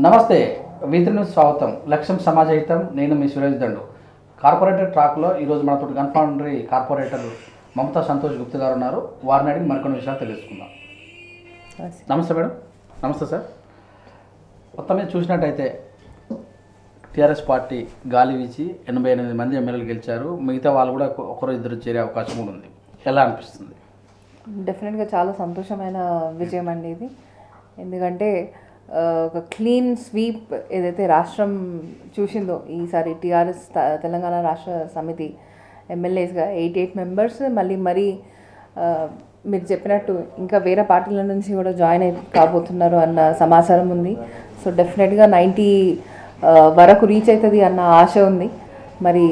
నమస్తే, వీధిని స్వాగతం. లక్ష్యం సమాజహితం. నేను మీ సురేష్ దండు. కార్పొరేటర్ ట్రాక్లో ఈరోజు మనతో గన్ఫౌండరీ కార్పొరేటర్ మమతా సంతోష్ గుప్తా గారు ఉన్నారు. వారిని అడిగి మరికొన్ని విషయాలు తెలుసుకుందాం. నమస్తే మేడం. నమస్తే సార్. మొత్తం మీద చూసినట్టయితే టీఆర్ఎస్ పార్టీ గాలి వీచి 88 మంది ఎమ్మెల్యేలు గెలిచారు. మిగతా వాళ్ళు కూడా ఒకరు ఇద్దరు చేరే అవకాశం కూడా ఉంది. ఎలా అనిపిస్తుంది? డెఫినెట్గా చాలా సంతోషమైన విజయం అండి ఇది. ఎందుకంటే ఒక క్లీన్ స్వీప్ ఏదైతే రాష్ట్రం చూసిందో ఈసారి టీఆర్ఎస్ తెలంగాణ రాష్ట్ర సమితి ఎమ్మెల్యేస్గా 88 మెంబర్స్ మరీ మీరు చెప్పినట్టు ఇంకా వేరే పార్టీల నుంచి కూడా జాయిన్ కాబోతున్నారు అన్న సమాచారం ఉంది. సో డెఫినెట్గా 90 వరకు రీచ్ అవుతుంది అన్న ఆశ ఉంది. మరి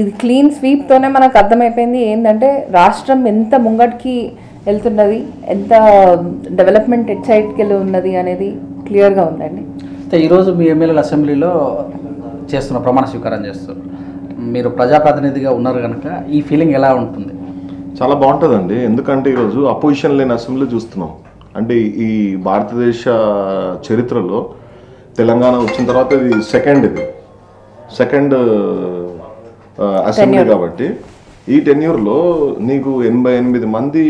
ఇది క్లీన్ స్వీప్తోనే మనకు అర్థమైపోయింది ఏంటంటే రాష్ట్రం ఎంత ముంగటికి వెళ్తున్నది, ఎంత డెవలప్మెంట్ ఎట్ సైడ్కి వెళ్ళి ఉన్నది అనేది క్లియర్గా ఉందండి. అయితే ఈరోజు మీ ఎమ్మెల్యేల అసెంబ్లీలో చేస్తున్న ప్రమాణ స్వీకారం చేస్తారు. మీరు ప్రజాప్రతినిధిగా ఉన్నారు కనుక ఈ ఫీలింగ్ ఎలా ఉంటుంది? చాలా బాగుంటుందండి. ఎందుకంటే ఈరోజు అపోజిషన్ లేని అసెంబ్లీ చూస్తున్నాం. అంటే ఈ భారతదేశ చరిత్రలో తెలంగాణ వచ్చిన తర్వాత ఇది సెకండ్ అసెంబ్లీ కాబట్టి ఈ టెన్యూర్లో నీకు 88 మంది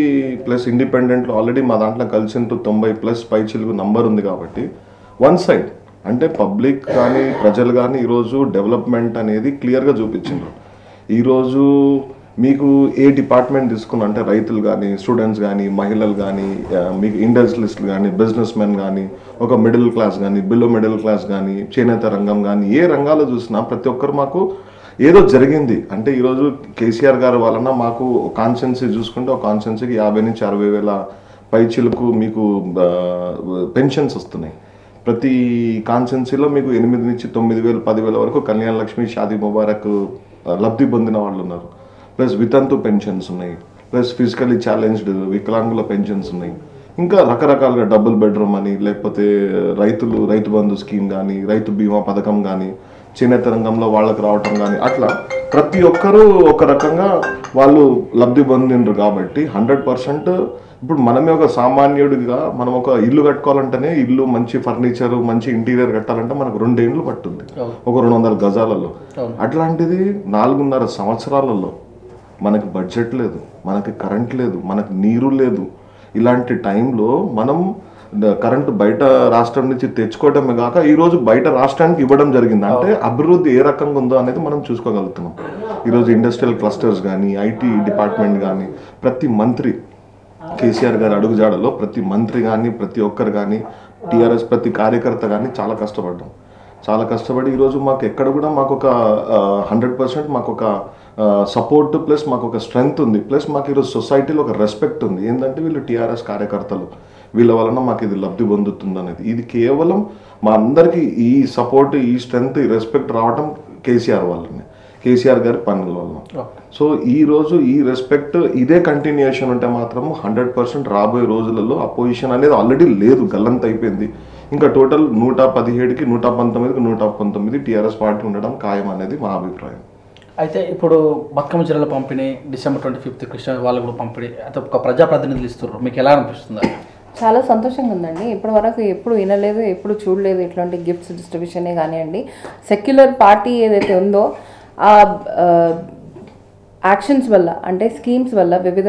ప్లస్ ఇండిపెండెంట్లు ఆల్రెడీ మా దాంట్లో కలిసింటూ 90+ పైచిలుగు నంబర్ ఉంది కాబట్టి వన్ సైడ్ అంటే పబ్లిక్ కానీ ప్రజలు కానీ ఈరోజు డెవలప్మెంట్ అనేది క్లియర్గా చూపించారు. ఈరోజు మీకు ఏ డిపార్ట్మెంట్ తీసుకున్నా అంటే రైతులు కానీ, స్టూడెంట్స్ కానీ, మహిళలు కానీ, మీకు ఇండస్ట్రియలిస్టులు కానీ, బిజినెస్ మెన్ కానీ, ఒక మిడిల్ క్లాస్ కానీ, బిలో మిడిల్ క్లాస్ కానీ, చేనేత రంగం కానీ, ఏ రంగాల్లో చూసినా ప్రతి ఒక్కరు మాకు ఏదో జరిగింది. అంటే ఈరోజు కేసీఆర్ గారి వలన మాకు కాన్స్టెన్సీ చూసుకుంటే ఒక కాన్స్టెన్సీకి 50 నుంచి 60 వేల పైచిలకు మీకు పెన్షన్స్ వస్తున్నాయి. ప్రతి కాన్స్టెన్సీలో మీకు 8 నుంచి 9 వేలు 10 వేల వరకు కళ్యాణ లక్ష్మి, షాదీ ముబారక్ లబ్ధి పొందిన వాళ్ళు ఉన్నారు. ప్లస్ వితంతు పెన్షన్స్ ఉన్నాయి, ప్లస్ ఫిజికలీ ఛాలెంజ్డ్ వికలాంగుల పెన్షన్స్ ఉన్నాయి. ఇంకా రకరకాలుగా డబుల్ బెడ్రూమ్ అని, లేకపోతే రైతు బంధు స్కీమ్ కానీ, రైతు బీమా పథకం కానీ, చేనేత రంగంలో వాళ్ళకి రావటం కానీ, అట్లా ప్రతి ఒక్కరూ ఒక రకంగా వాళ్ళు లబ్ధి పొందిండ్రు. కాబట్టి 100% ఇప్పుడు మనమే ఒక సామాన్యుడిగా మనం ఒక ఇల్లు కట్టుకోవాలంటేనే ఇల్లు మంచి ఫర్నిచర్, మంచి ఇంటీరియర్ కట్టాలంటే మనకు 2 ఏళ్ళు పట్టుంది, ఒక 200 గజాలలో. అట్లాంటిది 4.5 సంవత్సరాలలో మనకి బడ్జెట్ లేదు, మనకి కరెంట్ లేదు, మనకి నీరు లేదు. ఇలాంటి టైంలో మనం కరెంటు బయట రాష్ట్రం నుంచి తెచ్చుకోవడమే కాక ఈరోజు బయట రాష్ట్రానికి ఇవ్వడం జరిగింది. అంటే అభివృద్ధి ఏ రకంగా ఉందో అనేది మనం చూసుకోగలుగుతున్నాం. ఈరోజు ఇండస్ట్రియల్ క్లస్టర్స్ కానీ, ఐటీ డిపార్ట్మెంట్ కానీ, ప్రతి మంత్రి కేసీఆర్ గారి అడుగుజాడలో ప్రతి మంత్రి కానీ, ప్రతి ఒక్కరు కానీ, టీఆర్ఎస్ ప్రతి కార్యకర్త కానీ చాలా కష్టపడి ఈరోజు మాకు ఎక్కడ కూడా మాకు ఒక 100% మాకు ఒక సపోర్ట్ ప్లస్ మాకు ఒక స్ట్రెంగ్త్ ఉంది. ప్లస్ మాకు ఈరోజు సొసైటీలో ఒక రెస్పెక్ట్ ఉంది. ఏంటంటే వీళ్ళు టీఆర్ఎస్ కార్యకర్తలు, వీళ్ళ వలన మాకు ఇది లబ్ధి పొందుతుంది అనేది. ఇది కేవలం మా అందరికీ ఈ సపోర్ట్, ఈ స్ట్రెంగ్త్, ఈ రెస్పెక్ట్ రావడం కేసీఆర్ వల్లనే, కేసీఆర్ గారి పనుల వల్ల. సో ఈరోజు ఈ రెస్పెక్ట్ ఇదే కంటిన్యూషన్ ఉంటే మాత్రం 100% రాబోయే రోజులలో అపోజిషన్ అనేది ఆల్రెడీ లేదు, గల్లంత అయిపోయింది. ఇంకా టోటల్ 117కి 119కి 119 టీఆర్ఎస్ పార్టీ ఉండడం ఖాయం అనేది మా అభిప్రాయం. అయితే ఇప్పుడు బతుకమ్మ చీరల పంపిణీ December 25 కృష్ణ వాళ్ళు కూడా పంపిణీ, అయితే ఒక ప్రజాప్రతినిధులు ఇస్తున్నారు. మీకు ఎలా అనిపిస్తుంది? చాలా సంతోషంగా ఉందండి. ఇప్పటి వరకు ఎప్పుడు వినలేదు, ఎప్పుడు చూడలేదు ఇట్లాంటి గిఫ్ట్స్ డిస్ట్రిబ్యూషనే కానివ్వండి. సెక్యులర్ పార్టీ ఏదైతే ఉందో ఆ యాక్షన్స్ వల్ల, అంటే స్కీమ్స్ వల్ల, వివిధ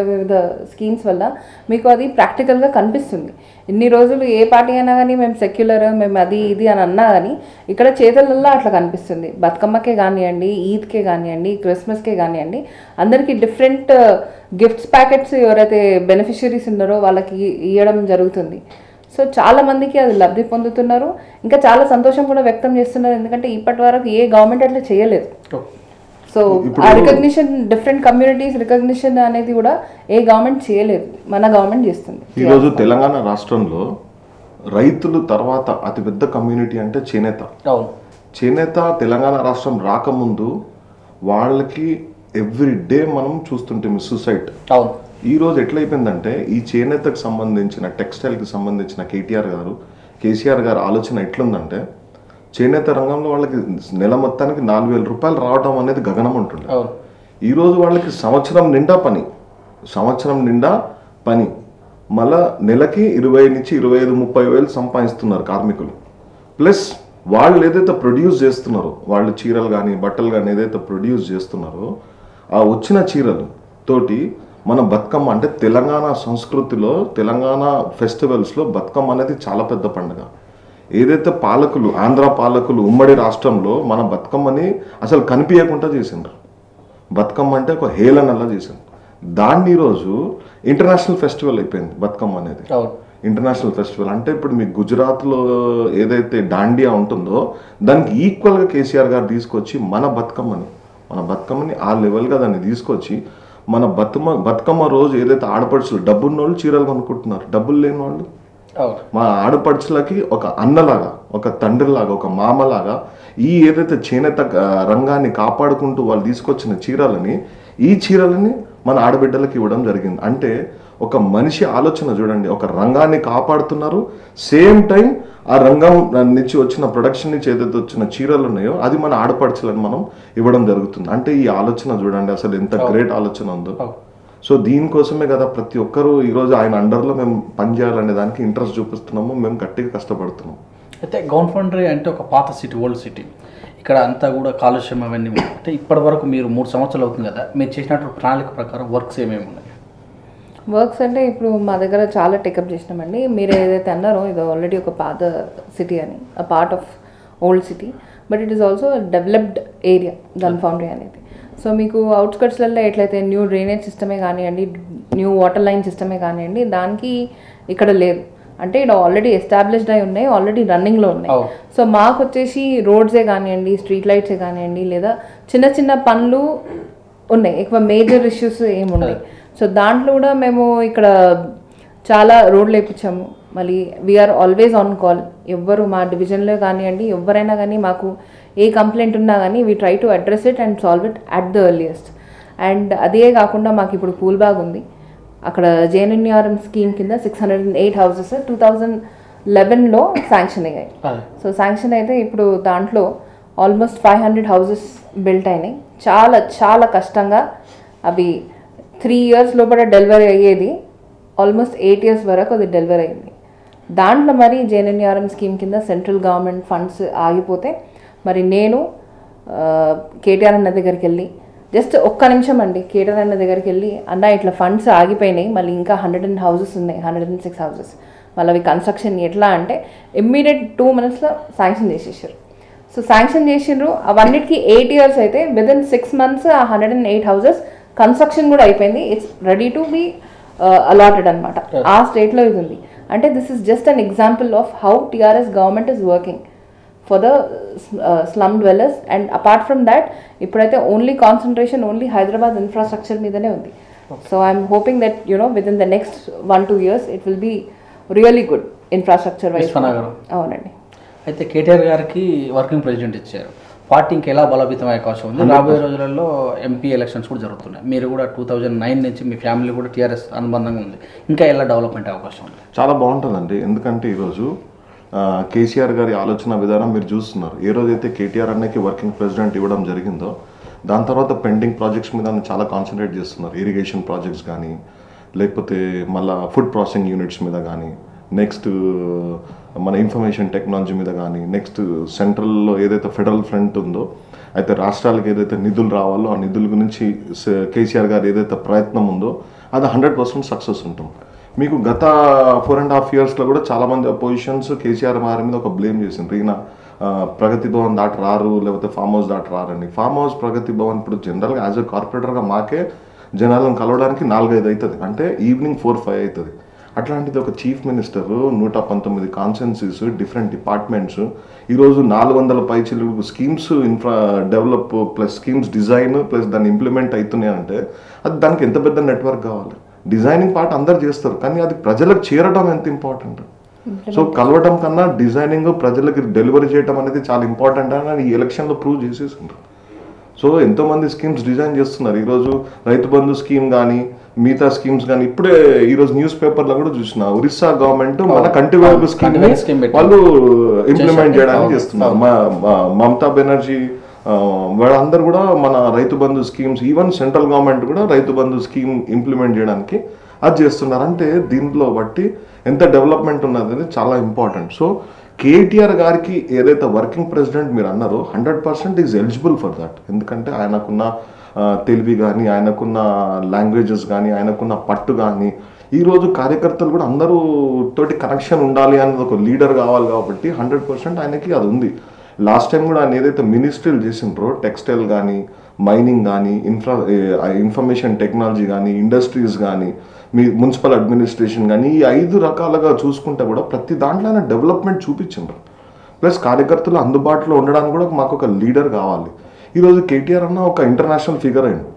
స్కీమ్స్ వల్ల మీకు అది ప్రాక్టికల్గా కనిపిస్తుంది. ఇన్ని రోజులు ఏ పార్టీ అయినా కానీ మేము సెక్యులర్, మేము అది ఇది అని అన్నా కానీ ఇక్కడ చేతులల్లో అట్లా కనిపిస్తుంది. బతుకమ్మకే కానివ్వండి, ఈద్కే కానివ్వండి, క్రిస్మస్కే కానివ్వండి, అందరికీ డిఫరెంట్ గిఫ్ట్స్ ప్యాకెట్స్ ఎవరైతే బెనిఫిషరీస్ ఉన్నారో వాళ్ళకి ఇవ్వడం జరుగుతుంది. సో చాలామందికి అది లబ్ధి పొందుతున్నారు. ఇంకా చాలా సంతోషం కూడా వ్యక్తం చేస్తున్నారు. ఎందుకంటే ఇప్పటి వరకు ఏ గవర్నమెంట్ అట్లా చేయలేదు. సో ఆ రికగ్నిషన్, డిఫరెంట్ కమ్యూనిటీస్ రికగ్నిషన్ అనేది కూడా ఏ గవర్నమెంట్ చేయలేదు, మన గవర్నమెంట్ చేస్తుంది. ఈరోజు తెలంగాణ రాష్ట్రంలో రైతులు తర్వాత అతిపెద్ద కమ్యూనిటీ అంటే చేనేత. తెలంగాణ రాష్ట్రం రాకముందు వాళ్ళకి ఎవ్రీ డే మనం చూస్తుంటాం సూసైడ్. ఈరోజు ఎట్లయిపోయిందంటే ఈ చేనేతకు సంబంధించిన, టెక్స్టైల్కి సంబంధించిన కేసీఆర్ గారు ఆలోచన ఎట్లుందంటే చేనేత రంగంలో వాళ్ళకి నెల మొత్తానికి 4,000 రూపాయలు రావడం అనేది గగనం ఉంటుంది. ఈరోజు వాళ్ళకి సంవత్సరం నిండా పని, మళ్ళా నెలకి 20 నుంచి 25-30 వేలు సంపాదిస్తున్నారు కార్మికులు. ప్లస్ వాళ్ళు ఏదైతే ప్రొడ్యూస్ చేస్తున్నారో, వాళ్ళు చీరలు కానీ బట్టలు కానీ ఏదైతే ప్రొడ్యూస్ చేస్తున్నారో, ఆ వచ్చిన చీరలు తోటి మన బతుకమ్మ అంటే తెలంగాణ సంస్కృతిలో, తెలంగాణ ఫెస్టివల్స్లో బతుకమ్మ అనేది చాలా పెద్ద పండుగ. ఏదైతే పాలకులు, ఆంధ్ర పాలకులు ఉమ్మడి రాష్ట్రంలో మన బతుకమ్మని అసలు కనిపించకుండా చేసిండ్రు. బతుకమ్మ అంటే ఒక హేళనలా చేసిండ్రు. దాన్ని ఈరోజు ఇంటర్నేషనల్ ఫెస్టివల్ అయిపోయింది బతుకమ్మ అనేది. ఇంటర్నేషనల్ ఫెస్టివల్ అంటే ఇప్పుడు మీ గుజరాత్లో ఏదైతే దాండియా ఉంటుందో దానికి ఈక్వల్గా కేసీఆర్ గారు తీసుకొచ్చి మన బతుకమ్మని ఆ లెవెల్గా దాన్ని తీసుకొచ్చి మన బతుకమ్మ రోజు ఏదైతే ఆడపడుచులు, డబ్బున్న వాళ్ళు చీరలు కొనుక్కుంటున్నారు, డబ్బులు లేని వాళ్ళు మా ఆడపడుచులకి ఒక అన్నలాగా, ఒక తండ్రిలాగా, ఒక మామలాగా ఈ ఏదైతే చేనేత రంగాన్ని కాపాడుకుంటూ వాళ్ళు తీసుకొచ్చిన ఈ చీరలని మన ఆడబిడ్డలకు ఇవ్వడం జరిగింది. అంటే ఒక మనిషి ఆలోచన చూడండి, ఒక రంగాన్ని కాపాడుతున్నారు, సేమ్ టైం ఆ రంగం నుంచి వచ్చిన ప్రొడక్షన్ నుంచి ఏదైతే వచ్చిన చీరలు ఉన్నాయో అది మన ఆడపడుచులను మనం ఇవ్వడం జరుగుతుంది. అంటే ఈ ఆలోచన చూడండి అసలు ఎంత గ్రేట్ ఆలోచన ఉందో. సో దీనికోసమే కదా ప్రతి ఒక్కరూ ఈరోజు ఆయన అండర్లో మేము పనిచేయాలనే దానికి ఇంట్రెస్ట్ చూపిస్తున్నాము, మేము గట్టిగా కష్టపడుతున్నాము. అయితే గౌన్ ఫౌండరీ అంటే ఒక పాత సిటీ, ఓల్డ్ సిటీ, ఇక్కడ అంతా కూడా కాలుష్యం అవన్నీ అంటే ఇప్పటి వరకు మీరు 3 సంవత్సరాలు అవుతుంది కదా, మీరు చేసినటువంటి ప్రణాళిక ప్రకారం వర్క్స్ ఏమేమి ఉన్నాయి? వర్క్స్ అంటే ఇప్పుడు మా దగ్గర చాలా టేకప్ చేసినామండి. మీరు ఏదైతే అన్నారో ఇది ఆల్రెడీ ఒక పాత సిటీ అని, a part of old city, but it is also developed area gun foundry అనేది. సో మీకు అవుట్స్కట్స్లలో ఎట్లయితే న్యూ డ్రైనేజ్ సిస్టమే కానివ్వండి, న్యూ వాటర్ లైన్ సిస్టమే కానివ్వండి, దానికి ఇక్కడ లేదు. అంటే ఇక్కడ ఆల్రెడీ ఎస్టాబ్లిష్డ్ అయి ఉన్నాయి, ఆల్రెడీ రన్నింగ్లో ఉన్నాయి. సో మాకు వచ్చేసి రోడ్సే కానివ్వండి, స్ట్రీట్ లైట్సే కానివ్వండి, లేదా చిన్న చిన్న పనులు ఉన్నాయి, ఎక్కువ మేజర్ ఇష్యూస్ ఏమున్నాయి. సో దాంట్లో కూడా మేము ఇక్కడ చాలా రోడ్లు వేయించాము. మళ్ళీ వీఆర్ ఆల్వేస్ ఆన్ కాల్. ఎవ్వరు మా డివిజన్లో కానివ్వండి, ఎవరైనా కానీ మాకు ఏ కంప్లైంట్ ఉన్నా కానీ we try to address it and solve it at the earliest. And అదే కాకుండా మాకు ఇప్పుడు పూల్బాగ్ ఉంది, అక్కడ జేఎన్ఎన్ఆర్ఎం స్కీమ్ కింద 608 హౌసెస్ 2011లో శాంక్షన్ అయ్యాయి. సో శాంక్షన్ అయితే ఇప్పుడు దాంట్లో ఆల్మోస్ట్ 500 హౌసెస్ బిల్ట్ అయినాయి. చాలా చాలా కష్టంగా అవి 3 years లోపల డెలివరీ అయ్యేది, ఆల్మోస్ట్ 8 years వరకు అది డెలివరీ అయింది. దాంట్లో మరి జేఎన్ఎన్ఆర్ఎం స్కీమ్ కింద సెంట్రల్ గవర్నమెంట్ ఫండ్స్ ఆగిపోతే మరి నేను కేటీఆర్ అన్న దగ్గరికి వెళ్ళి జస్ట్ ఒక్క నిమిషం అండి, కేటీఆర్ అన్న దగ్గరికి వెళ్ళి అన్న ఇట్లా ఫండ్స్ ఆగిపోయినాయి, మళ్ళీ ఇంకా 100 హౌసెస్ ఉన్నాయి, 106 హౌసెస్, మళ్ళీ అవి కన్స్ట్రక్షన్ ఎట్లా అంటే ఇమ్మీడియట్ 2 minutesలో శాంక్షన్ చేసేసారు. సో శాంక్షన్ చేసిండ్రు, అవన్నిటికీ 8 years అయితే విదిన్ 6 months ఆ 108 హౌసెస్ కన్స్ట్రక్షన్ కూడా అయిపోయింది. It's ready to be allotted అనమాట. ఆ స్టేట్లో ఇది ఉంది. అంటే this is just an example of how TRS government is working for the slum dwellers. And apart from that ఇప్పుడైతే only concentration only Hyderabad infrastructure మీదనే ఉంది. So I'm hoping that within the next 1-2 years it will be really good infrastructure wise. అవునండి. అయితే కేటీఆర్ గారికి working president ఇచ్చారు, party ఇంకా ఎలా బలోపేతం అయ్యే అవకాశం ఉంది? రాబోయే రోజులలో ఎంపీ ఎలక్షన్స్ కూడా జరుగుతున్నాయి, మీరు కూడా 2009 నుంచి మీ ఫ్యామిలీ కూడా టీఆర్ఎస్ అనుబంధంగా ఉంది, ఇంకా ఎలా డెవలప్మెంట్ అవకాశం ఉంది? చాలా బాగుంటుందండి. ఎందుకంటే ఈరోజు కేసీఆర్ గారి ఆలోచన విధానం మీరు చూస్తున్నారు. ఏ రోజైతే కేటీఆర్ అన్నకి వర్కింగ్ ప్రెసిడెంట్ ఇవ్వడం జరిగిందో దాని తర్వాత పెండింగ్ ప్రాజెక్ట్స్ మీద చాలా కాన్సన్ట్రేట్ చేస్తున్నారు. ఇరిగేషన్ ప్రాజెక్ట్స్ కానీ, లేకపోతే మళ్ళీ ఫుడ్ ప్రాసెసింగ్ యూనిట్స్ మీద కానీ, నెక్స్ట్ మన ఇన్ఫర్మేషన్ టెక్నాలజీ మీద కానీ, నెక్స్ట్ సెంట్రల్లో ఏదైతే ఫెడరల్ ఫ్రంట్ ఉందో అయితే రాష్ట్రాలకు ఏదైతే నిధులు రావాలో ఆ నిధుల గురించి కేసీఆర్ గారు ఏదైతే ప్రయత్నం ఉందో అది 100% సక్సెస్ ఉంటుంది. మీకు గత 4.5 yearsలో కూడా చాలామంది అపోజిషన్స్ కేసీఆర్ గారి మీద ఒక బ్లేమ్ చేసిండ్రు, ఈయన ప్రగతి భవన్ దాటి రారు, లేకపోతే ఫామ్ హౌస్ దాటి రారని. ఫామ్ హౌస్, ప్రగతి భవన్ ఇప్పుడు జనరల్గా యాజ్ ఎ కార్పొరేటర్గా మాకే జనాలను కలవడానికి 4-5 అవుతుంది, అంటే ఈవినింగ్ 4-5 అవుతుంది. అట్లాంటిది ఒక chief minister 119 constituencies, different departments, ఈరోజు 400 పైచిలుకు schemes develop plus schemes design plus దాన్ని ఇంప్లిమెంట్ అవుతున్నాయి అంటే అది దానికి ఎంత పెద్ద నెట్వర్క్ కావాలి. డిజైనింగ్ పార్ట్ అందరు చేస్తారు, కానీ అది ప్రజలకు చేరడం ఎంత ఇంపార్టెంట్. సో కలవడం కన్నా డిజైనింగ్ ప్రజలకు డెలివరీ చేయడం అనేది చాలా ఇంపార్టెంట్ అని ఈ ఎలక్షన్లో ప్రూవ్ చేసేసిండ్రు. సో ఎంతోమంది స్కీమ్స్ డిజైన్ చేస్తున్నారు. ఈరోజు రైతు బంధు స్కీమ్ కానీ, మిగతా స్కీమ్స్ కానీ, ఇప్పుడే ఈరోజు న్యూస్ పేపర్లో కూడా చూసిన ఒరిస్సా గవర్నమెంట్ మన కంటివేగు స్కీమ్ వాళ్ళు ఇంప్లిమెంట్ చేయడానికి చేస్తున్నారు. మమతా బెనర్జీ వాళ్ళందరూ కూడా మన Rythu Bandhu schemes, even central government కూడా రైతు బంధు స్కీమ్ ఇంప్లిమెంట్ చేయడానికి అది చేస్తున్నారు. అంటే దీంట్లో బట్టి ఎంత డెవలప్మెంట్ ఉన్నది చాలా ఇంపార్టెంట్. సో కేటీఆర్ గారికి ఏదైతే వర్కింగ్ ప్రెసిడెంట్ మీరు అన్నారో 100% ఈజ్ ఎలిజిబుల్ ఫర్ దట్. ఎందుకంటే ఆయనకున్న తెలివి కానీ, ఆయనకున్న లాంగ్వేజెస్ కానీ, ఆయనకున్న పట్టు కానీ, ఈరోజు కార్యకర్తలు కూడా అందరూ తోటి కనెక్షన్ ఉండాలి అనేది ఒక లీడర్ కావాలి కాబట్టి 100% ఆయనకి అది ఉంది. లాస్ట్ టైం కూడా ఆయన ఏదైతే మినిస్ట్రీలు చేసిండ్రో, టెక్స్టైల్ కానీ, మైనింగ్ కానీ, ఇన్ఫర్మేషన్ టెక్నాలజీ కానీ, ఇండస్ట్రీస్ కానీ, మీ మున్సిపల్ అడ్మినిస్ట్రేషన్ కానీ, ఈ 5 రకాలుగా చూసుకుంటే కూడా ప్రతి దాంట్లో ఆయన డెవలప్మెంట్ చూపించిండ్రు. ప్లస్ కార్యకర్తలు అందుబాటులో ఉండడానికి కూడా మాకు ఒక లీడర్ కావాలి. ఈరోజు కేటీఆర్ అన్న ఒక ఇంటర్నేషనల్ ఫిగర్ అయింది.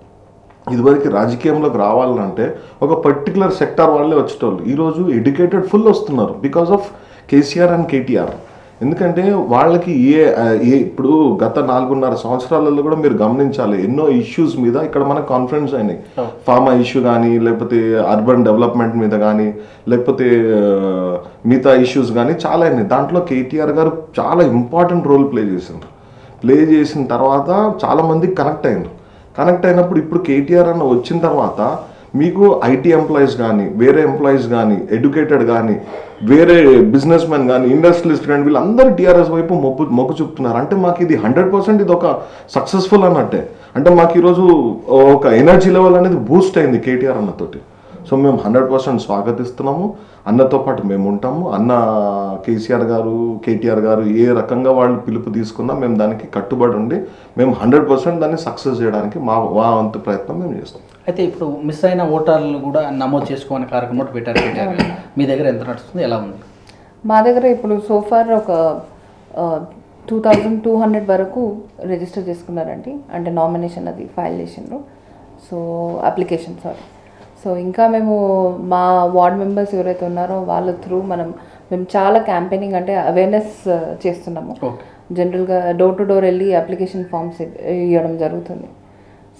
ఇదివరకు రాజకీయంలోకి రావాలంటే ఒక పర్టికులర్ సెక్టార్ వాళ్ళే వచ్చేటోళ్ళు. ఈరోజు ఎడ్యుకేటెడ్ ఫుల్ వస్తున్నారు because of KCR and KTR. ఎందుకంటే వాళ్ళకి ఇప్పుడు గత 4.5 సంవత్సరాలలో కూడా మీరు గమనించాలి, ఎన్నో ఇష్యూస్ మీద ఇక్కడ మనకు కాన్ఫరెన్స్ అయినాయి. ఫార్మా ఇష్యూ కానీ, లేకపోతే అర్బన్ డెవలప్మెంట్ మీద కానీ, లేకపోతే మిగతా ఇష్యూస్ కానీ చాలా అయినాయి. దాంట్లో కేటీఆర్ గారు చాలా ఇంపార్టెంట్ రోల్ ప్లే చేసిండ్రు. ప్లే చేసిన తర్వాత చాలామంది కనెక్ట్ అయినారు. కనెక్ట్ అయినప్పుడు ఇప్పుడు కేటీఆర్ అన్న వచ్చిన తర్వాత మీకు ఐటీ ఎంప్లాయీస్ కానీ, వేరే ఎంప్లాయీస్ కానీ, ఎడ్యుకేటెడ్ కానీ, వేరే బిజినెస్ మెన్ కానీ, ఇండస్ట్రియలిస్ట్ కానీ, వీళ్ళందరూ టీఆర్ఎస్ వైపు మొగ్గు చూపుతున్నారు. అంటే మాకు ఇది 100% ఇది ఒక సక్సెస్ఫుల్ అన్నట్టే. అంటే మాకు ఈరోజు ఒక ఎనర్జీ లెవెల్ అనేది బూస్ట్ అయింది కేటీఆర్ అన్నతోటి. సో మేము 100% స్వాగతిస్తున్నాము. అన్నతో పాటు మేము ఉంటాము. అన్న కేటీఆర్ గారు ఏ రకంగా వాళ్ళు పిలుపు తీసుకున్నా మేము దానికి కట్టుబడి ఉండి మేము 100% దాన్ని సక్సెస్ చేయడానికి మా వంతు ప్రయత్నం మేము చేస్తాం. అయితే ఇప్పుడు మిస్ అయిన ఓటర్లు కూడా నమోదు చేసుకోవాలని కార్యక్రమం పెట్టారు కేటీఆర్ గారు. మీ దగ్గర ఎంత నడుస్తుంది, ఎలా ఉంది? మా దగ్గర ఇప్పుడు సోఫార్ ఒక 2200 వరకు రిజిస్టర్ చేసుకున్నారండి. అంటే నామినేషన్ అది ఫైల్ చేసిండ్రు. సో అప్లికేషన్ సో ఇంకా మేము మా వార్డ్ మెంబర్స్ ఎవరైతే ఉన్నారో వాళ్ళ త్రూ మేము చాలా క్యాంపెయినింగ్ అంటే అవేర్నెస్ చేస్తున్నాము. జనరల్గా డోర్ టు డోర్ వెళ్ళి అప్లికేషన్ ఫామ్స్ ఇవ్వడం జరుగుతుంది.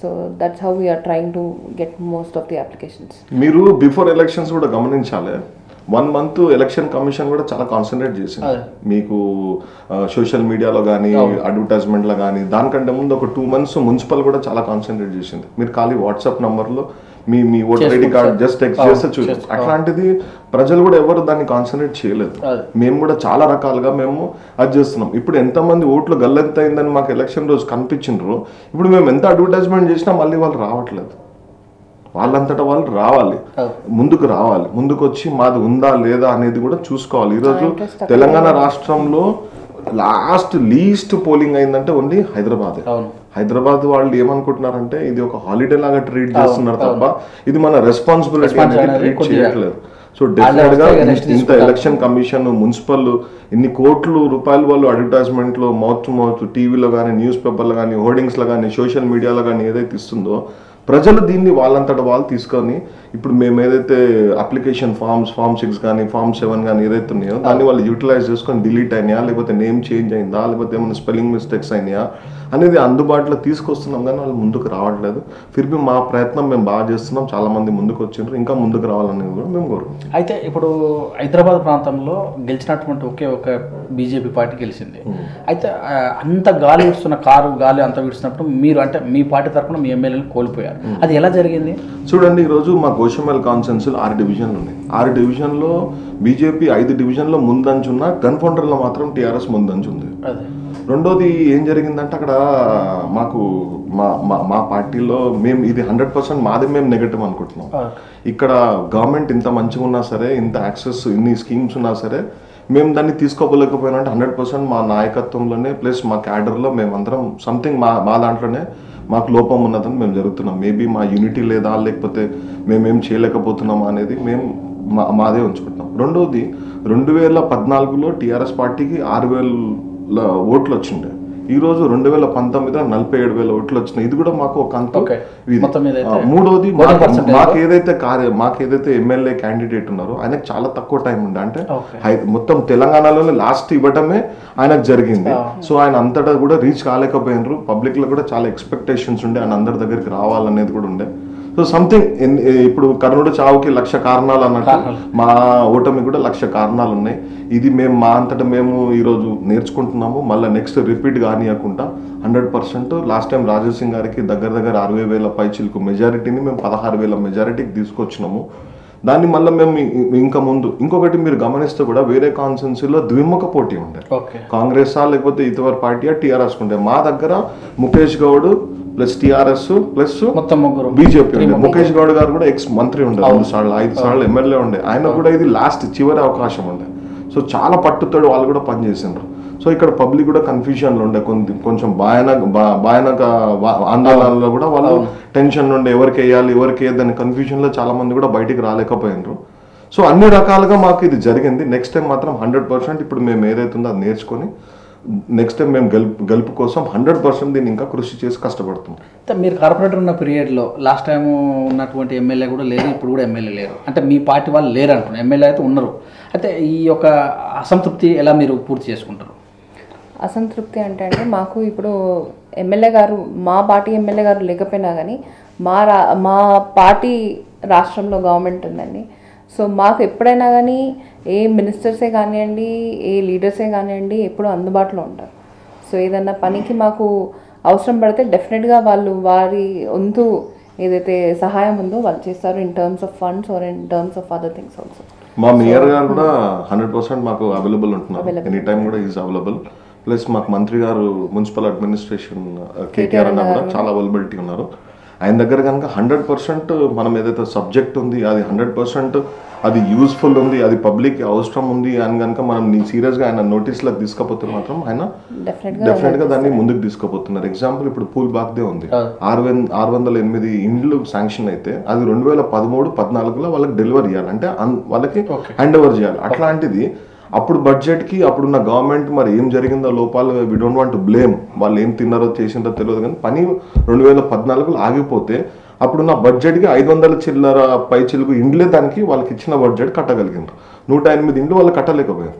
So that's how we're trying to get most of the applications. మీరు బిఫోర్ ఎలక్షన్స్ కూడా గమనించాలి, 1 month ఎలక్షన్ కమిషన్ కూడా చాలా కాన్సన్ట్రేట్ చేసింది. మీకు సోషల్ మీడియాలో కానీ, అడ్వర్టైజ్మెంట్లో కానీ, దానికంటే ముందు ఒక 2 months మున్సిపల్ కూడా చాలా కాన్సన్ట్రేట్ చేసింది. మీరు ఖాళీ వాట్సాప్ నంబర్లో మీ voter ID card just text చేస్తే చూడొచ్చు. అట్లాంటిది ప్రజలు కూడా ఎవరు దాన్ని కాన్సన్ట్రేట్ చేయలేదు. మేము కూడా చాలా రకాలుగా మేము అది చేస్తున్నాం. ఇప్పుడు ఎంతమంది ఓట్లు గల్లెంత అయిందని మాకు ఎలక్షన్ రోజు కనిపించిండ్రు. ఇప్పుడు మేము ఎంత అడ్వర్టైజ్మెంట్ చేసినా మళ్ళీ వాళ్ళు రావట్లేదు. వాళ్ళంతటా వాళ్ళు రావాలి, ముందుకు రావాలి. ముందుకు వచ్చి మాది ఉందా లేదా అనేది కూడా చూసుకోవాలి. ఈరోజు తెలంగాణ రాష్ట్రంలో లీస్ట్ పోలింగ్ అయిందంటే ఓన్లీ హైదరాబాద్ వాళ్ళు ఏమనుకుంటున్నారంటే ఇది ఒక హాలిడే లాగా ట్రీట్ చేస్తున్నారు తప్ప ఇది మన రెస్పాన్సిబిలిటీ అనేది ట్రీట్ చేయట్లేదు. సో డెఫినెట్ గా ఇంత ఎలక్షన్ కమిషన్, మున్సిపల్ ఇన్ని కోట్ల రూపాయలు వాళ్ళు అడ్వర్టైజ్మెంట్ లో మౌత్ టు మౌత్, టీవీలో కానీ, న్యూస్ పేపర్లో కానీ, హోర్డింగ్స్ లో కానీ, సోషల్ మీడియాలో కానీ ఏదైతే ఇస్తుందో ప్రజలు దీన్ని వాళ్ళంతటా వాళ్ళు తీసుకొని ఇప్పుడు మేము ఏదైతే అప్లికేషన్ ఫామ్ 6 కానీ, ఫామ్ 7 కానీ ఏదైతే ఉన్నాయో దాన్ని వాళ్ళు యూటిలైజ్ చేసుకొని డిలీట్ అయినాయా, లేకపోతే నేమ్ చేంజ్ అయిందా, లేకపోతే ఏమైనా స్పెల్లింగ్ మిస్టేక్స్ అయినాయా అనేది అందుబాటులో తీసుకొస్తున్నాం. కానీ వాళ్ళు ముందుకు రావట్లేదు. ఫిర్బీ మా ప్రయత్నం మేము బాగా చేస్తున్నాం. చాలా మంది ముందుకు వచ్చిండ్రు, ఇంకా ముందుకు రావాలనేది కూడా మేము కోరుకుంటున్నాం. అయితే ఇప్పుడు హైదరాబాద్ ప్రాంతంలో గెలిచినటువంటి ఒక బీజేపీ పార్టీ గెలిచింది. అయితే అంత గాలి విడుస్తున్న గాలి అంత విడుస్తున్నప్పుడు మీరు అంటే మీ పార్టీ తరఫున మీ ఎమ్మెల్యేలు కోల్పోయారు. అది ఎలా జరిగింది? చూడండి, ఈరోజు మా గోషమల్ కాన్సెన్సులు 6 డివిజన్లు ఉన్నాయి. 6 డివిజన్లో బీజేపీ 5 డివిజన్లో ముందంచున్న, గన్ఫౌండర్లో మాత్రం టీఆర్ఎస్ ముందంచు ఉంది. రెండోది ఏం జరిగిందంటే అక్కడ మాకు మా పార్టీలో మేము ఇది 100% మాది మేము నెగటివ్ అనుకుంటున్నాం. ఇక్కడ గవర్నమెంట్ ఇంత మంచిగా ఉన్నా సరే, ఇంత యాక్సెస్, ఇన్ని స్కీమ్స్ ఉన్నా సరే మేము దాన్ని తీసుకోలేకపోయినా అంటే 100% మా నాయకత్వంలోనే ప్లస్ మా క్యాడర్లో మేమందరం సంథింగ్ మా దాంట్లోనే మాకు లోపం ఉన్నదని మేము జరుగుతున్నాం. మేబీ మా యూనిటీ లేదా, లేకపోతే మేమేం చేయలేకపోతున్నామా అనేది మేము మాదే ఉంచుకుంటున్నాం. రెండోది 2014లో టీఆర్ఎస్ పార్టీకి 6,000 ఓట్లు వచ్చిండే. ఈరోజు 2019లో 47,000 ఓట్లు వచ్చినాయి. ఇది కూడా మాకు ఒక అంత. మూడోది మాకేదైతే ఎమ్మెల్యే క్యాండిడేట్ ఉన్నారో ఆయనకు చాలా తక్కువ టైం ఉండే. అంటే మొత్తం తెలంగాణలోనే లాస్ట్ ఇవ్వటమే ఆయనకు జరిగింది. సో ఆయన అంతటా కూడా రీచ్ కాలేకపోయినారు. పబ్లిక్ లో కూడా చాలా ఎక్స్పెక్టేషన్స్ ఉండే, ఆయన అందరి దగ్గరికి రావాలనేది కూడా ఉండే. సో సంథింగ్ ఇప్పుడు కర్ణుడు చావుకి 1,00,000 కారణాలు అన్నట్టు మా ఓటమి కూడా 1,00,000 కారణాలు ఉన్నాయి. ఇది మేము మా అంతటా మేము ఈరోజు నేర్చుకుంటున్నాము. మళ్ళీ next repeat కానియకుండా 100%. Last time Rajasingh గారికి దగ్గర 60,000 పైచిలకు మెజారిటీని మేము 16,000 మెజారిటీకి తీసుకొచ్చినాము. దాన్ని మళ్ళీ మేము ఇంకా ముందు ఇంకొకటి మీరు గమనిస్తే కూడా వేరే కాన్స్టిట్యున్సీలో ద్విముఖ పోటీ ఉండే, కాంగ్రెస్ లేకపోతే ఇతర పార్టీ టీఆర్ఎస్ ఉండే. మా దగ్గర Mukesh Goud plus TRS plus BJP ఉండే. ముఖేష్ గౌడ్ గారు కూడా ఎక్స్ మంత్రి ఉండే, 2 సార్లు 5 సార్లు ఎమ్మెల్యే ఉండే. ఆయన కూడా ఇది లాస్ట్ చివరి అవకాశం ఉండే. సో చాలా పట్టుతోడు వాళ్ళు కూడా పనిచేసిండ్రు. సో ఇక్కడ పబ్లిక్ కూడా కన్ఫ్యూజన్లో ఉండే, కొంచెం భయానక ఆందోళనలో కూడా వాళ్ళు టెన్షన్ ఉండే, ఎవరికి వేయాలి ఎవరికి వేయద్దని కన్ఫ్యూజన్లో చాలా మంది కూడా బయటికి రాలేకపోయినారు. సో అన్ని రకాలుగా మాకు ఇది జరిగింది. నెక్స్ట్ టైం మాత్రం 100% ఇప్పుడు మేము ఏదైతుందో అది నేర్చుకొని నెక్స్ట్ టైం మేము గెలుపు కోసం 100% దీన్ని ఇంకా కృషి చేసి కష్టపడుతున్నాం. మీరు కార్పొరేటర్ ఉన్న పీరియడ్లో లాస్ట్ టైం ఉన్నటువంటి ఎమ్మెల్యే కూడా లేరు, ఇప్పుడు కూడా ఎమ్మెల్యే లేరు, అంటే మీ పార్టీ వాళ్ళు లేరు అంటున్నారు, ఎమ్మెల్యే అయితే ఉన్నారు. అయితే ఈ యొక్క అసంతృప్తి ఎలా మీరు పూర్తి చేసుకుంటారు? అసంతృప్తి అంటే మాకు ఇప్పుడు ఎమ్మెల్యే గారు, మా పార్టీ ఎమ్మెల్యే గారు లేకపోయినా కానీ మా పార్టీ రాష్ట్రంలో గవర్నమెంట్ ఉందండి. సో మాకు ఎప్పుడైనా కానీ ఏ మినిస్టర్సే కానివ్వండి, ఏ లీడర్సే కానివ్వండి, ఎప్పుడూ అందుబాటులో ఉంటారు. సో ఏదన్నా పనికి మాకు అవసరం పడితే డెఫినెట్గా వాళ్ళు వారి వంతు ఏదైతే సహాయం ఉందో వాళ్ళు చేస్తారు, in terms of funds or in terms of other things also. మా మేయర్ గారు కూడా 100% మాకు అవైలబుల్ ఉంటున్నారు, ఎనీ టైం కూడా ఈజ్ అవైలబుల్. ప్లస్ మాకు మంత్రి గారు మున్సిపల్ అడ్మినిస్ట్రేషన్ కేటీఆర్ అన్న కూడా చాలా అవైలబిలిటీ ఉన్నారు. ఆయన దగ్గర కనుక 100% మనం ఏదైతే సబ్జెక్ట్ ఉంది అది 100% అది యూస్ఫుల్ ఉంది, అది పబ్లిక్ అవసరం ఉంది అని కనుక మనం సీరియస్గా ఆయన నోటీస్లకు తీసుకపోతే మాత్రం ఆయన డెఫినెట్గా దాన్ని ముందుకు తీసుకుపోతున్నారు. ఎగ్జాంపుల్ ఇప్పుడు పూల్ బాగ్దే ఉంది, 608 ఇండ్లు శాంక్షన్ అయితే అది 2013-14లో వాళ్ళకి డెలివరీ చేయాలి, అంటే వాళ్ళకి హ్యాండ్ ఓవర్ చేయాలి. అట్లాంటిది అప్పుడు బడ్జెట్కి అప్పుడున్న గవర్నమెంట్ మరి ఏం జరిగిందో లోపాలు, we don't want to blame, వాళ్ళు ఏం తిన్నారో చేసిందో తెలియదు, కానీ పని 2014లో ఆగిపోతే అప్పుడున్న బడ్జెట్కి 500 చిల్లర పైచిలుకు ఇండ్లే దానికి వాళ్ళకి ఇచ్చిన బడ్జెట్ కట్టగలిగినారు. 108 ఇండ్లు వాళ్ళు కట్టలేకపోయారు.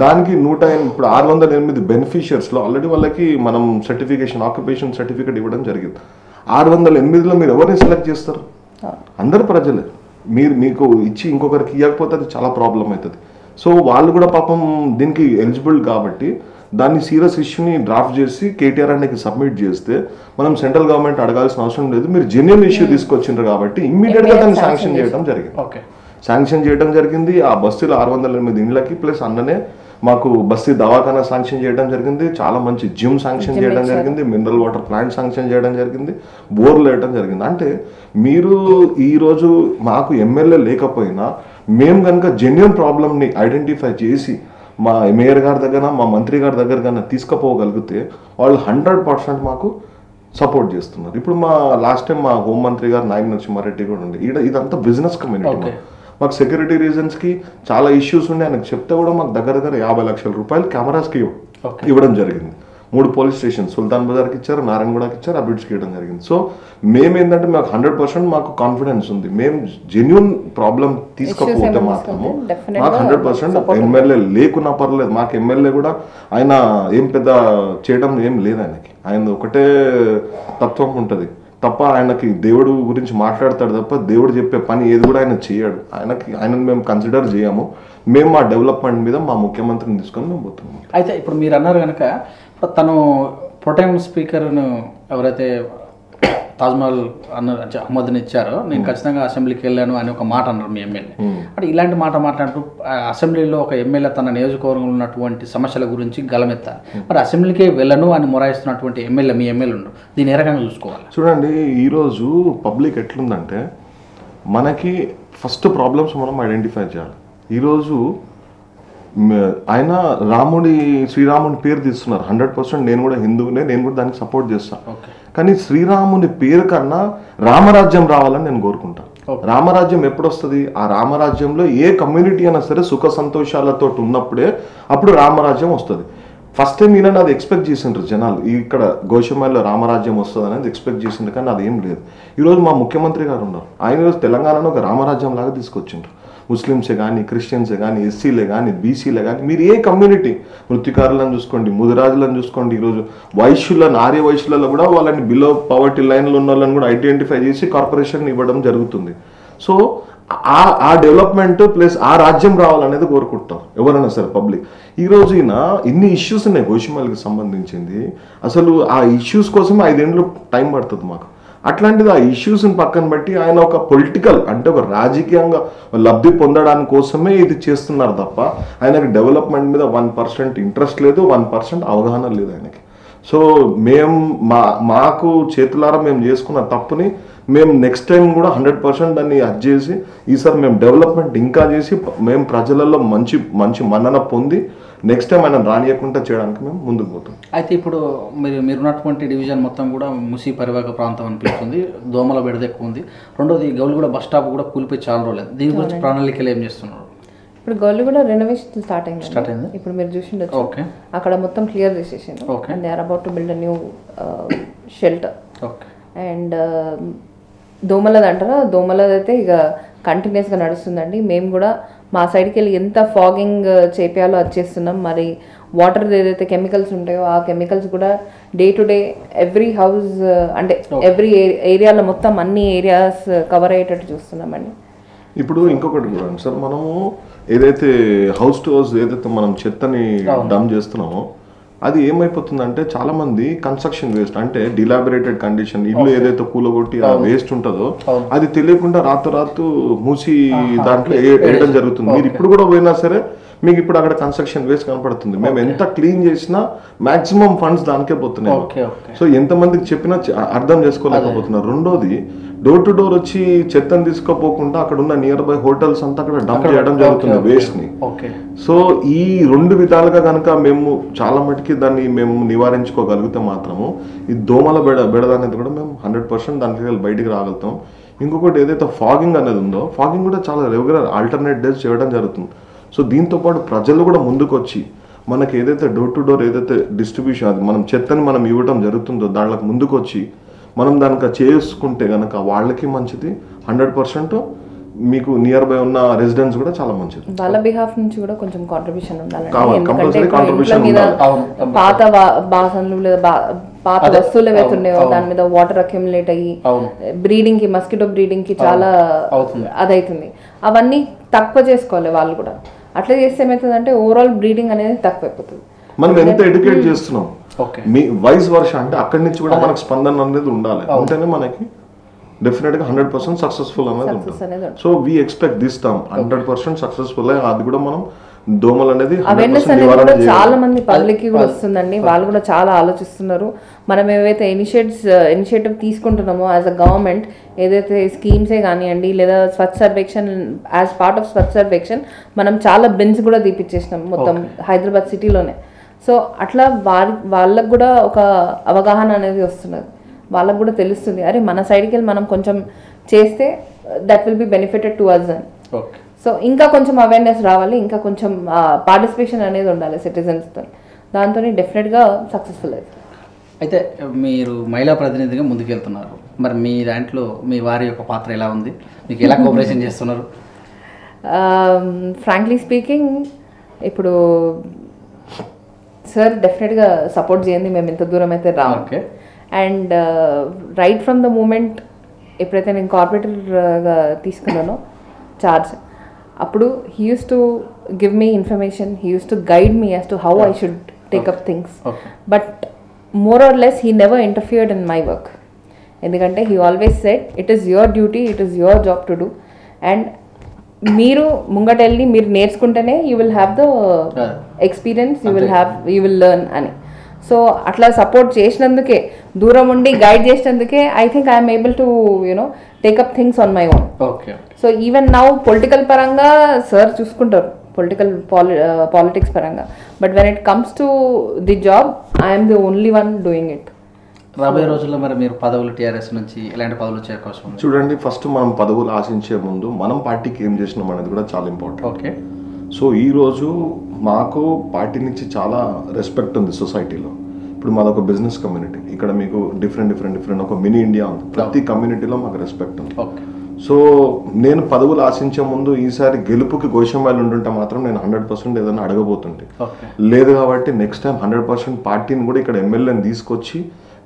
దానికి 108 ఇప్పుడు 608 బెనిఫిషియర్స్లో ఆల్రెడీ వాళ్ళకి మనం సర్టిఫికేషన్, ఆక్యుపేషన్ సర్టిఫికేట్ ఇవ్వడం జరిగింది. 608లో మీరు ఎవరిని సెలెక్ట్ చేస్తారు? అందరు ప్రజలే. మీకు ఇచ్చి ఇంకొకరికి ఇవ్వకపోతే అది చాలా ప్రాబ్లం అవుతుంది. సో వాళ్ళు కూడా పాపం దీనికి ఎలిజిబుల్ కాబట్టి దాన్ని సీరియస్ ఇష్యూని డ్రాఫ్ట్ చేసి కేటీఆర్ అన్నకి సబ్మిట్ చేస్తే మనం సెంట్రల్ గవర్నమెంట్ అడగాల్సిన అవసరం లేదు, మీరు జెన్యున్ ఇష్యూ తీసుకొచ్చిండ్రు కాబట్టి ఇమ్మీడియట్గా దాన్ని శాంక్షన్ చేయడం జరిగింది. శాంక్షన్ చేయడం జరిగింది ఆ బస్తీలో 608 ఇండ్లకి. ప్లస్ అన్ననే మాకు బస్తీ దవాఖానా శాంక్షన్ చేయడం జరిగింది, చాలా మంచి జిమ్ శాంక్షన్ చేయడం జరిగింది, మినరల్ వాటర్ ప్లాంట్ శాంక్షన్ చేయడం జరిగింది, బోర్లు వేయడం జరిగింది. అంటే మీరు ఈరోజు మాకు ఎమ్మెల్యే లేకపోయినా మేము కనుక జెన్యున్ ప్రాబ్లమ్ని ఐడెంటిఫై చేసి మా మేయర్ గారి దగ్గర, మా మంత్రి గారి దగ్గర కన్నా తీసుకుపోగలిగితే వాళ్ళు 100% మాకు సపోర్ట్ చేస్తున్నారు. ఇప్పుడు మా లాస్ట్ టైం మా హోంమంత్రి గారు నాయక్ నరసింహారెడ్డి కూడా ఉండే. ఇదంతా బిజినెస్ కమ్యూనిటీ. మాకు సెక్యూరిటీ రీజన్స్కి చాలా ఇష్యూస్ ఉండే, ఆయనకు చెప్తే కూడా మాకు దగ్గర 50 లక్షల రూపాయలు కెమెరాస్కి ఇవ్వడం జరిగింది. 3 పోలీస్ స్టేషన్, సుల్తాన్ బజార్కి ఇచ్చారు, నారాయణగూడకి ఇచ్చారు, అబిడ్స్కి ఇవ్వడం జరిగింది. సో మేమేంటంటే మాకు 100% మాకు కాన్ఫిడెన్స్ ఉంది. మేము జెన్యున్ ప్రాబ్లం తీసుకపోతే మాత్రము మాకు 100% ఎమ్మెల్యే లేకున్నా పర్లేదు. మాకు ఎమ్మెల్యే కూడా ఆయన ఏం పెద్ద చేయడం ఏం లేదు, ఆయన ఒకటే తత్వం ఉంటుంది తప్ప ఆయనకి దేవుడు గురించి మాట్లాడతాడు తప్ప దేవుడు చెప్పే పని ఏది కూడా ఆయన చేయడు. ఆయనను మేము కన్సిడర్ చేయము. మేము మా డెవలప్మెంట్ మీద మా ముఖ్యమంత్రిని తీసుకొని మేము పోతున్నాం. అయితే ఇప్పుడు మీరు అన్నారు కనుక తను ప్రొటెం స్పీకర్ను ఎవరైతే తాజ్మహల్ అహ్మద్ని ఇచ్చారో నేను ఖచ్చితంగా అసెంబ్లీకి వెళ్ళాను అని ఒక మాట అన్నారు మీ ఎమ్మెల్యే. అంటే ఇలాంటి మాట మాట్లాడుతూ అసెంబ్లీలో ఒక ఎమ్మెల్యే తన నియోజకవర్గంలో ఉన్నటువంటి సమస్యల గురించి గలమెత్తారు. మరి అసెంబ్లీకే వెళ్ళను అని మొరాయిస్తున్నటువంటి ఎమ్మెల్యే మీ ఎమ్మెల్యే ఉండరు, దీన్ని ఏ రకంగా చూసుకోవాలి? చూడండి, ఈరోజు పబ్లిక్ ఎట్లుందంటే మనకి ఫస్ట్ ప్రాబ్లమ్స్ మనం ఐడెంటిఫై చేయాలి. ఈరోజు ఆయన శ్రీరాముడి పేరు తీస్తున్నారు. 100% నేను కూడా హిందువునే, నేను కూడా దానికి సపోర్ట్ చేస్తాను. కానీ శ్రీరాముని పేరు కన్నా రామరాజ్యం రావాలని నేను కోరుకుంటాను. రామరాజ్యం ఎప్పుడు వస్తుంది? ఆ రామరాజ్యంలో ఏ కమ్యూనిటీ అయినా సరే సుఖ సంతోషాలతో ఉన్నప్పుడే అప్పుడు రామరాజ్యం వస్తుంది. ఫస్ట్ టైం ఈయన అది ఎక్స్పెక్ట్ చేసిండ్రు జనాలు, ఇక్కడ గోషమాల్లో రామరాజ్యం వస్తుంది అనేది ఎక్స్పెక్ట్ చేసిండ్రు, కానీ అది ఏం లేదు. ఈరోజు మా ముఖ్యమంత్రి గారు ఉన్నారు, ఆయన ఈరోజు తెలంగాణలో ఒక రామరాజ్యం లాగా తీసుకొచ్చిండ్రు. ముస్లిమ్సే కానీ, క్రిస్టియన్సే కానీ, ఎస్సీలే కానీ, బీసీలే కానీ, మీరు ఏ కమ్యూనిటీ, మృత్తికారులను చూసుకోండి, ముదిరాజులను చూసుకోండి, ఈరోజు వైశ్యులను, ఆర్య వైశ్యులలో కూడా వాళ్ళని బిలో పవర్టీ లైన్లో ఉన్న వాళ్ళని కూడా ఐడెంటిఫై చేసి కార్పొరేషన్ ఇవ్వడం జరుగుతుంది. సో ఆ డెవలప్మెంట్ ప్లస్ ఆ రాజ్యం రావాలనేది కోరుకుంటాం ఎవరైనా సరే పబ్లిక్. ఈరోజు ఈయన ఇన్ని ఇష్యూస్ ఉన్నాయి గోషిమాల్కి సంబంధించింది, అసలు ఆ ఇష్యూస్ కోసం 5 ఏళ్ళు టైం పడుతుంది మాకు. అట్లాంటిది ఆ ఇష్యూస్ని పక్కన పెట్టి ఆయన ఒక పొలిటికల్ అంటే ఒక రాజకీయంగా లబ్ధి పొందడానికి కోసమే ఇది చేస్తున్నారు తప్ప ఆయనకి డెవలప్మెంట్ మీద 1% ఇంట్రెస్ట్ లేదు, 1% అవగాహన లేదు ఆయనకి. సో మాకు చేతులారా మేము చేసుకున్న తప్పుని మేము నెక్స్ట్ టైం కూడా 100% దాన్ని అది చేసి ఈసారి మేము డెవలప్మెంట్ ఇంకా చేసి మేము ప్రజలలో మంచి మన్నన పొంది నెక్స్ట్ టైం ఆయన రానియకుండా చేయడానికి మేము ముందుకు పోతాం. అయితే ఇప్పుడు మీరున్నటువంటి డివిజన్ మొత్తం కూడా మూసీ పరివాహక ప్రాంతం అనిపిస్తుంది, దోమల బెడద ఎక్కువ ఉంది. రెండోది గౌలిగూడ బస్ స్టాప్ కూడా కూలిపోయి చాలా రోజులేదు. దీని గురించి ప్రణాళికలు ఏం చేస్తున్నారు? ఇప్పుడు గౌలిగూడ రెనోవేషన్ స్టార్ట్ అయింది. ఇప్పుడు మీరు చూసిండొచ్చు. ఓకే. అక్కడ మొత్తం క్లియర్ చేసేసాను. And they are about to build a new shelter. Okay. And దోమలది అంటారా, దోమలదైతే ఇక కంటిన్యూస్గా నడుస్తుందండి. మేము కూడా మా సైడ్కి వెళ్ళి ఎంత ఫాగింగ్ చేపేయాలో అది చేస్తున్నాం. మరి వాటర్ ఏదైతే కెమికల్స్ ఉంటాయో ఆ కెమికల్స్ కూడా day to day every house అంటే ఎవ్రీ ఏరియాలో మొత్తం అన్ని ఏరియాస్ కవర్ అయ్యేటట్టు చూస్తున్నామండి. ఇప్పుడు ఇంకొకటి కూడా సార్, మనము ఏదైతే హౌస్ టు హౌస్ ఏదైతే మనం చెత్తని డంప్ చేస్తున్నామో అది ఏమైపోతుందంటే చాలా మంది కన్స్ట్రక్షన్ వేస్ట్ అంటే డిలాబరేటెడ్ కండిషన్ ఇల్లు ఏదైతే కూలగొట్టి ఆ వేస్ట్ ఉంటుందో అది తెలియకుండా రాత్రు మూసి దాంట్లో వేయడం జరుగుతుంది. మీరు ఇప్పుడు కూడా పోయినా సరే మీకు ఇప్పుడు అక్కడ కన్స్ట్రక్షన్ వేస్ట్ కనపడుతుంది. మేము ఎంత క్లీన్ చేసినా మాక్సిమం ఫండ్స్ దానికే పోతున్నాయి. సో ఎంతమందికి చెప్పినా అర్థం చేసుకోలేకపోతున్నారు. రెండోది డోర్ టు డోర్ వచ్చి చెత్తను తీసుకోపోకుండా అక్కడ ఉన్న నియర్ బై హోటల్స్ అంతా అక్కడ డంప్ చేయడం జరుగుతుంది వేస్ట్ ని. సో ఈ రెండు విధాలుగా కనుక మేము చాలా మటుకి దాన్ని మేము నివారించుకోగలిగితే మాత్రము ఈ దోమల బెడద అనేది కూడా మేము 100% దానికి బయటికి రాగలుగుతాం. ఇంకొకటి ఏదైతే ఫాగింగ్ అనేది ఉందో ఫాగింగ్ కూడా చాలా రెగ్యులర్ ఆల్టర్నేట్ డేస్ చేయడం జరుగుతుంది. సో దీంతో పాటు ప్రజలు కూడా ముందుకు వచ్చి మనకి ఏదైతే డోర్ టు డోర్ ఏదైతే డిస్ట్రిబ్యూషన్ అది మనం చెత్తని మనం ఇవ్వడం జరుగుతుందో దాంట్లోకి ముందుకు వచ్చి మనం దానికి చేసుకుంటే కనుక వాళ్ళకి మంచిది, 100% మీకు నియర్ బై ఉన్న రెసిడెంట్స్ కూడా చాలా మంచిది. వాళ్ళ బిహాఫ్ నుంచి కూడా కొంచెం కాంట్రిబ్యూషన్ ఉండాలండి. పాత బాసనలు లేదా పాత వస్తువులు ఏవైతే ఉన్నాయో దాని మీద వాటర్ అక్యుములేట్ అయ్యి బ్రీడింగ్ కి మస్కిటో బ్రీడింగ్ కి చాలా అదైతుంది. అవన్నీ తక్కువ చేసుకోవాలి వాళ్ళు కూడా. అట్లా చేస్తే ఏమవుతుందంటే ఓవరాల్ బ్రీడింగ్ అనేది తక్కువైపోతుంది. మనం ఎంత ఎడ్యుకేట్ చేస్తున్నాం మీ వైస్ వర్ష అంటే అక్కడి నుంచి కూడా మనకు స్పందన అనేది ఉండాలి. ఉంటేనే మనకి డెఫినెట్ గా 100% సక్సెస్ఫుల్ అనేది ఉంటుంది. So we expect this term 100% successful. అది కూడా మనం దోమలు అనేది అవేర్నెస్ అనేది కూడా చాలా మంది పబ్లిక్ కి కూడా వస్తుందండి. వాళ్ళు కూడా చాలా ఆలోచిస్తున్నారు. మనం ఏవైతే ఇనిషియేటివ్ తీసుకుంటున్నామో యాజ్ అ గవర్నమెంట్ ఏదైతే స్కీమ్సే కానివ్వండి లేదా స్వచ్ఛ సర్వేక్షణ్ యాజ్ పార్ట్ ఆఫ్ స్వచ్ఛ సర్వేక్షణ్ మనం చాలా బిన్స్ కూడా తీపిచ్చేసినాం మొత్తం హైదరాబాద్ సిటీలోనే. సో అట్లా వాళ్ళకు కూడా ఒక అవగాహన అనేది వస్తున్నది. వాళ్ళకు కూడా తెలుస్తుంది అరే మన సైడ్కి వెళ్ళి మనం కొంచెం చేస్తే that will be benefited to us అని. సో ఇంకా కొంచెం అవేర్నెస్ రావాలి, ఇంకా కొంచెం పార్టిసిపేషన్ అనేది ఉండాలి సిటిజన్స్తో. దాంతో డెఫినెట్గా సక్సెస్ఫుల్ అవుతుంది. అయితే మీరు మహిళా ప్రతినిధిగా ముందుకెళ్తున్నారు. మరి మీ దాంట్లో మీ వారి యొక్క పాత్ర ఎలా ఉంది? మీకు ఎలా కోఆపరేషన్ చేస్తున్నారు? ఫ్రాంక్లీ స్పీకింగ్ ఇప్పుడు సార్ డెఫినెట్గా సపోర్ట్ చేయండి. మేము ఇంత దూరం అయితే రాము. And right from the moment ఎప్పుడైతే నేను కార్పొరేటర్గా తీసుకున్నానో చార్జ్ అప్పుడు he use to give me information, he use to guide me as to how I should take up things. But more or less he never interfered in my work. ఎందుకంటే he always said it is your duty, it is your job to do. And మీరు ముంగటెళ్ళి మీరు నేర్చుకుంటేనే you will have the experience, you will learn అని. So అట్లా support చేసినందుకే, దూరం ఉండి గైడ్ చేసినందుకే I think I'm able to take up things on my own. So even now political పరంగా సార్ చూసుకుంటారు, పాలిటిక్స్ పరంగా. But when it comes to the job I'm the only one doing it. రాబోయే రోజుల్లో మరి మీరు పదవులు టీఆర్ఎస్ నుంచి ఎలాంటి పదవులు వచ్చే అవకాశం ఉంది? చూడండి, ఫస్ట్ మనం పదవులు ఆశించే ముందు మనం పార్టీకి ఏం చేసినాం అనేది కూడా చాలా ఇంపార్టెంట్. సో ఈరోజు మాకు పార్టీ నుంచి చాలా రెస్పెక్ట్ ఉంది సొసైటీలో. ఇప్పుడు మాది ఒక బిజినెస్ కమ్యూనిటీ, ఇక్కడ మీకు డిఫరెంట్ ఒక మినీ ఇండియా ఉంది. ప్రతి కమ్యూనిటీలో మాకు రెస్పెక్ట్ ఉంది. సో నేను పదవులు ఆశించే ముందు ఈసారి గెలుపుకి గోషంవాళ్ళు ఉంటుంటే మాత్రం నేను 100% ఏదైనా అడగబోతుంటే లేదు. కాబట్టి నెక్స్ట్ టైం 100% పార్టీని కూడా ఇక్కడ ఎమ్మెల్యేని తీసుకొచ్చి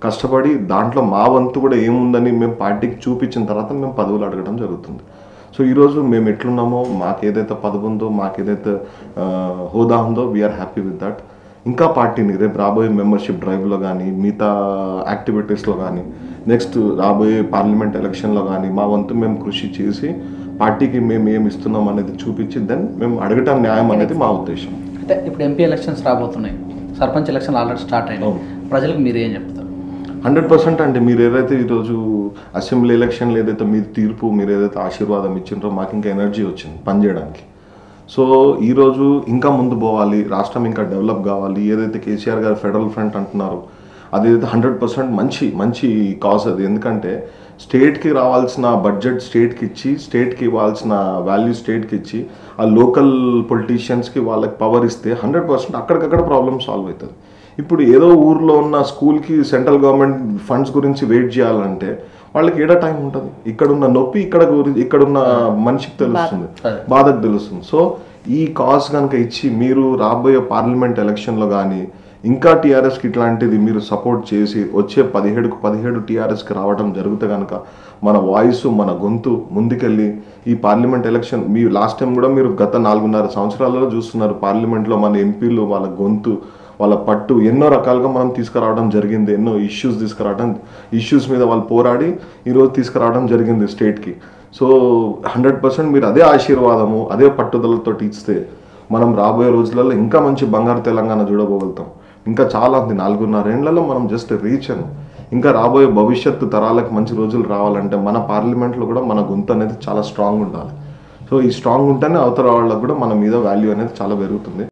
కష్టపడి దాంట్లో మా వంతు కూడా ఏముందని మేము పార్టీకి చూపించిన తర్వాత మేము పదవులు అడగడం జరుగుతుంది. సో ఈరోజు మేము ఎట్లున్నామో, మాకు ఏదైతే పదవి ఉందో, మాకు ఏదైతే హోదా ఉందో, వీఆర్ హ్యాపీ విత్ దట్. ఇంకా పార్టీని రేపు రాబోయే మెంబర్షిప్ డ్రైవ్లో కానీ మిగతా యాక్టివిటీస్లో కానీ నెక్స్ట్ రాబోయే పార్లమెంట్ ఎలక్షన్లో కానీ మా వంతు మేము కృషి చేసి పార్టీకి మేము ఏమి ఇస్తున్నాం అనేది చూపించి దెన్ మేము అడగటం న్యాయం అనేది మా ఉద్దేశం. అంటే ఇప్పుడు ఎంపీ ఎలక్షన్స్ రాబోతున్నాయి, సర్పంచ్ ఎలక్షన్ ఆల్రెడీ స్టార్ట్ అయినాయి, ప్రజలకు మీరు ఏం చెప్తారు? 100% అండి. మీరు ఏదైతే ఈరోజు అసెంబ్లీ ఎలక్షన్లు ఏదైతే మీరు తీర్పు మీరు ఏదైతే ఆశీర్వాదం ఇచ్చిండ్రో మాకు ఇంకా ఎనర్జీ వచ్చింది పనిచేయడానికి. సో ఈరోజు ఇంకా ముందు పోవాలి, రాష్ట్రం ఇంకా డెవలప్ కావాలి. ఏదైతే కేసీఆర్ గారు ఫెడరల్ ఫ్రంట్ అంటున్నారో అదైతే 100% మంచి మంచి కాజ్ అది. ఎందుకంటే స్టేట్కి రావాల్సిన బడ్జెట్ స్టేట్కి ఇచ్చి, స్టేట్కి ఇవ్వాల్సిన వాల్యూ స్టేట్కి ఇచ్చి, ఆ లోకల్ పొలిటీషియన్స్కి వాళ్ళకి పవర్ ఇస్తే 100% అక్కడికక్కడ ప్రాబ్లమ్ సాల్వ్ అవుతుంది. ఇప్పుడు ఏదో ఊర్లో ఉన్న స్కూల్కి సెంట్రల్ గవర్నమెంట్ ఫండ్స్ గురించి వెయిట్ చేయాలంటే వాళ్ళకి ఏడా టైం ఉంటుంది. ఇక్కడున్న నొప్పి ఇక్కడున్న మనిషికి తెలుస్తుంది, బాధకు తెలుస్తుంది. సో ఈ కాజ్ కనుక ఇచ్చి మీరు రాబోయే పార్లమెంట్ ఎలక్షన్లో కానీ ఇంకా టీఆర్ఎస్కి ఇట్లాంటిది మీరు సపోర్ట్ చేసి వచ్చే 17 టీఆర్ఎస్కి రావడం జరిగితే కనుక మన వాయిస్ మన గొంతు ముందుకెళ్ళి ఈ పార్లమెంట్ ఎలక్షన్ మీ లాస్ట్ టైం కూడా మీరు గత 4.5 సంవత్సరాలలో చూస్తున్నారు పార్లమెంట్లో మన ఎంపీలు వాళ్ళ గొంతు వాళ్ళ పట్టు ఎన్నో రకాలుగా మనం తీసుకురావడం జరిగింది. ఎన్నో ఇష్యూస్ మీద వాళ్ళు పోరాడి ఈరోజు తీసుకురావడం జరిగింది స్టేట్కి. సో 100% మీరు అదే ఆశీర్వాదము అదే పట్టుదలతో ఇస్తే మనం రాబోయే రోజులలో ఇంకా మంచి బంగారు తెలంగాణ చూడబోగలుగుతాం. ఇంకా చాలా ఉంది 4.5 ఏళ్లలో మనం జస్ట్ రీచ్ అని. ఇంకా రాబోయే భవిష్యత్తు తరాలకు మంచి రోజులు రావాలంటే మన పార్లమెంట్లో కూడా మన గొంతు అనేది చాలా స్ట్రాంగ్ ఉండాలి. సో ఈ స్ట్రాంగ్ ఉంటేనే అవతల వాళ్ళకు కూడా మన మీద వాల్యూ అనేది చాలా పెరుగుతుంది.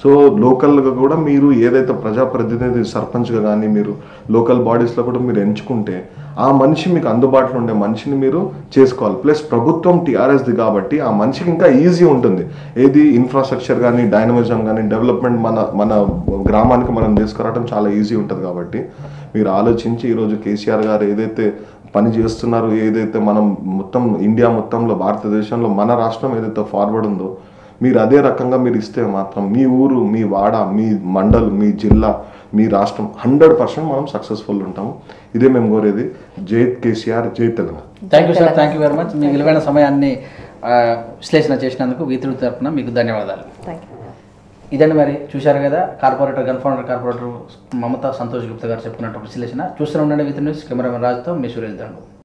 సో లోకల్గా కూడా మీరు ఏదైతే ప్రజాప్రతినిధి సర్పంచ్గా కానీ మీరు లోకల్ బాడీస్లో కూడా మీరు ఎంచుకుంటే ఆ మనిషి మీకు అందుబాటులో ఉండే మనిషిని మీరు చేసుకోవాలి. ప్లస్ ప్రభుత్వం టీఆర్ఎస్ది కాబట్టి ఆ మనిషికి ఇంకా ఈజీ ఉంటుంది. ఏది ఇన్ఫ్రాస్ట్రక్చర్ కానీ డైనమిజం కానీ డెవలప్మెంట్ మన గ్రామానికి మనం తీసుకురావడం చాలా ఈజీ ఉంటుంది. కాబట్టి మీరు ఆలోచించి ఈరోజు కేసీఆర్ గారు ఏదైతే పని చేస్తున్నారు, ఏదైతే మనం మొత్తం ఇండియా మొత్తంలో భారతదేశంలో మన రాష్ట్రం ఏదైతే ఫార్వర్డ్ ఉందో మీరు అదే రకంగా మీరు ఇస్తే మాత్రం మీ ఊరు మీ వాడ మీ మండల్ మీ జిల్లా మీ రాష్ట్రం 100% మనం సక్సెస్ఫుల్ ఉంటాము. ఇదే మేము కోరేది. జై కేసీఆర్, జై Telangana. Thank you sir, thank you very much. మీ విలువైన సమయాన్ని విశ్లేషణ చేసినందుకు వీతుడి తరఫున మీకు ధన్యవాదాలు. ఇదండి మరి చూశారు కదా గన్ఫౌండర్ కార్పొరేటర్ మమతా సంతోష్ గుప్తా గారు చెప్పుకున్నట్టు విశ్లేషణ. చూస్తూనే ఉండండి విత్ న్యూస్. కెమెరామెన్ రాజుతో మీ సురేష్ దండు.